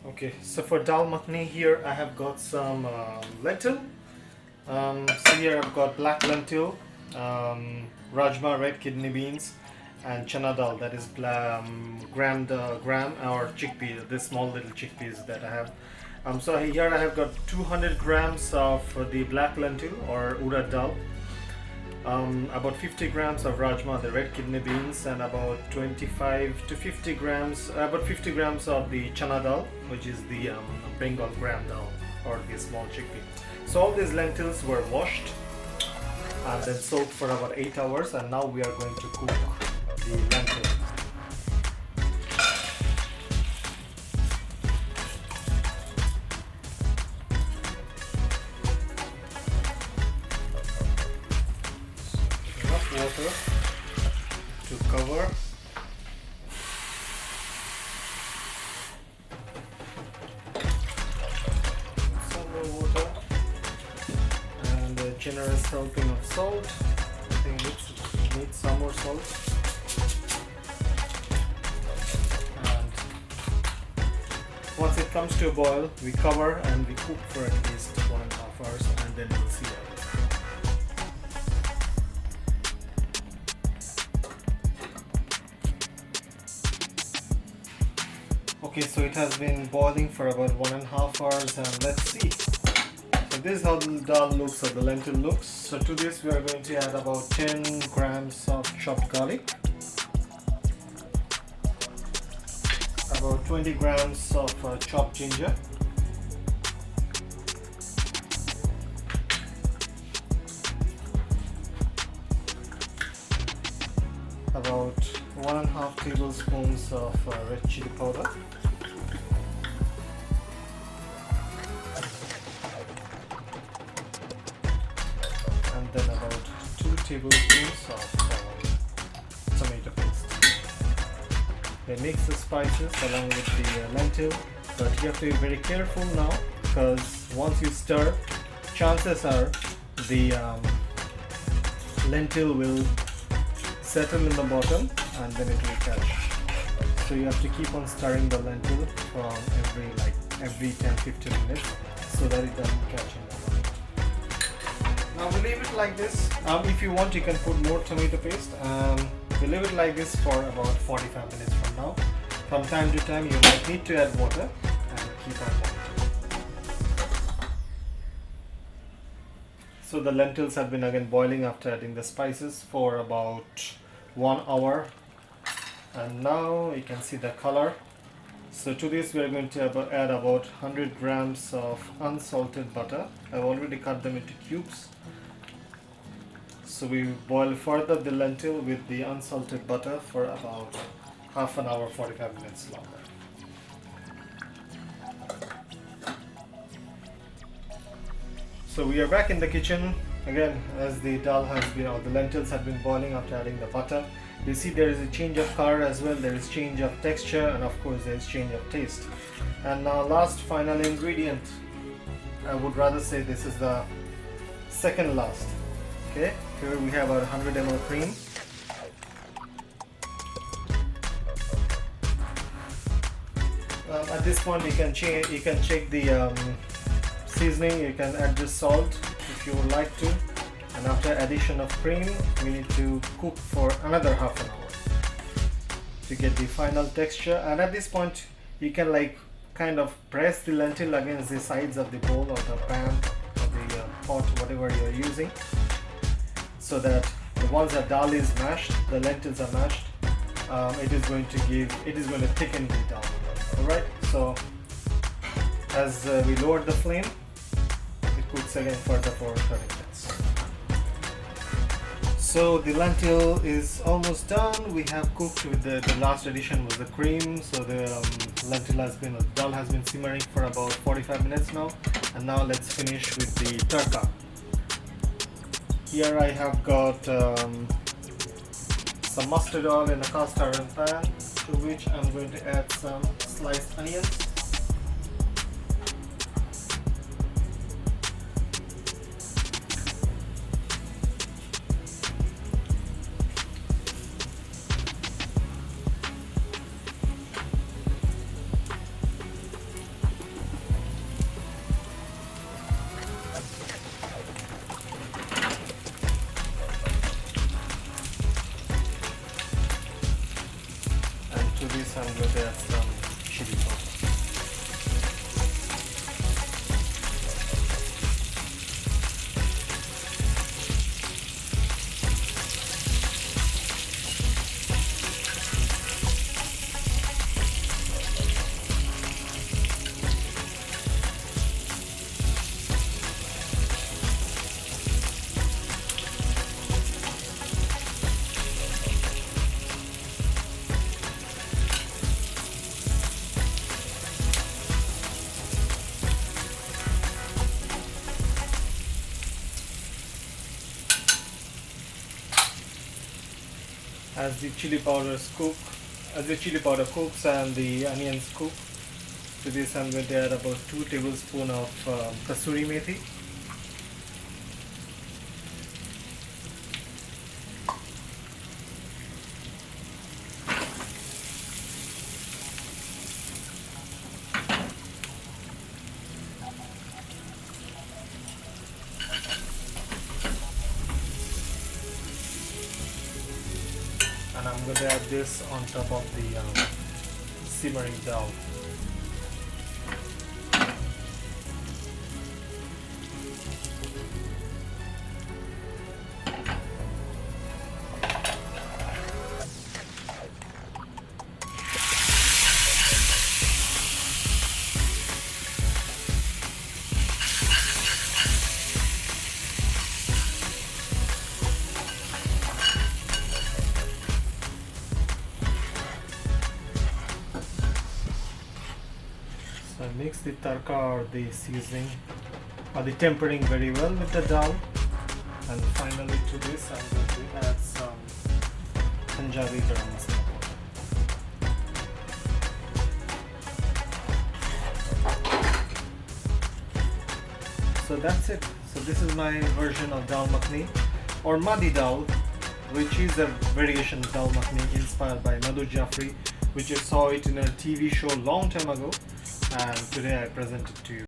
Okay, so for Dal Makhni here I have got some lentil. So here I've got black lentil, rajma, red kidney beans, and chana dal, that is gram or chickpea, this small little chickpeas that I have. So here I have got 200 grams of the black lentil or urad dal, about 50 grams of rajma, the red kidney beans, and about 25 to 50 grams, about 50 grams of the chana dal, which is the Bengal gram dal or the small chickpea. So all these lentils were washed and then soaked for about 8 hours, and now we are going to cook the lentils. Water to cover. Some more water and a generous helping of salt. I think it needs some more salt. And once it comes to a boil, we cover and we cook for at least 1.5 hours, and then we'll see how it is. Okay, so it has been boiling for about 1.5 hours, and let's see. So this is how the dal looks, or the lentil looks. So to this we are going to add about 10 grams of chopped garlic, about 20 grams of chopped ginger, about 1.5 tablespoons of red chili powder, and then about 2 tablespoons of tomato paste. They mix the spices along with the lentil, but you have to be very careful now, because once you stir, chances are the lentil will settle in the bottom and then it will catch. So you have to keep on stirring the lentil from every 10-15 minutes so that it doesn't catch in the bottom. Now we leave it like this. If you want, you can put more tomato paste. We leave it like this for about 45 minutes from now. From time to time you might need to add water and keep on monitoring. So the lentils have been again boiling after adding the spices for about 1 hour, and now you can see the color. So to this we are going to add about 100 grams of unsalted butter. I've already cut them into cubes. So we boil further the lentil with the unsalted butter for about half an hour, 45 minutes longer. So we are back in the kitchen again, as the dal has been, or the lentils have been boiling after adding the butter. You see there is a change of color as well, there is change of texture, and of course there is change of taste. And now last final ingredient, I would rather say this is the second last. Okay, here we have our 100 ml cream. At this point you can check the seasoning, you can add the salt if you would like to, and after addition of cream we need to cook for another half an hour to get the final texture. And at this point you can kind of press the lentil against the sides of the bowl or the pan or the pot, whatever you are using, so that once the dal is mashed, the lentils are mashed, it is going to thicken the dal. Alright, so as we lower the flame, it cooks again further for 30 minutes. So the lentil is almost done. We have cooked with the last addition was the cream. So the dal has been simmering for about 45 minutes now. And now let's finish with the tadka. Here I have got some mustard oil in a cast iron pan, to which I'm going to add some sliced onions, to this I'm going to add some chili powder. As the chili powder cooks and the onions cook, to this I'm going to add about 2 tablespoons of kasuri methi. And I'm going to add this on top of the simmering dal. So mix the tarka or the seasoning or the tempering very well with the dal, and finally to this I'm going to add some Punjabi garam masala powder. So that's it. So this is my version of Dal Makhni or Maa di Dal, which is a variation of Dal Makhni inspired by Madhur Jaffrey, which I saw it in a TV show long time ago, and today I present it to you.